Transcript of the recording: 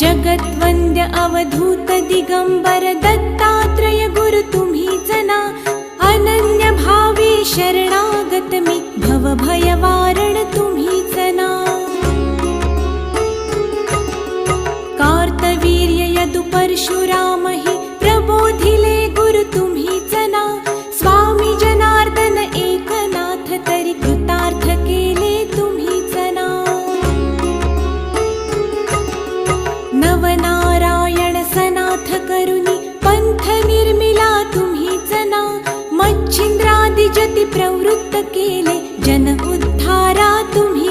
जगद्वन्द्य अवधूत दिगंबर दत्तात्रय गुरु तुम्हीच ना. अनन्य भावे शरणागत मी भवभय वारण तुम्हीच ना. कार्तवीर्य यदु परशुराम हि प्रबोधिले गुरु तुम्हीच ना. स्वामी जनार्दन एकनाथ तरी कृतार्थ केले तुम्हीच ना. नवनारायण सनाथ करुनी पंथ निर्मिला तुम्हीच ना. मच्छिंद्रादि जति प्रवृत्त केले जन उद्धारा तुम्ही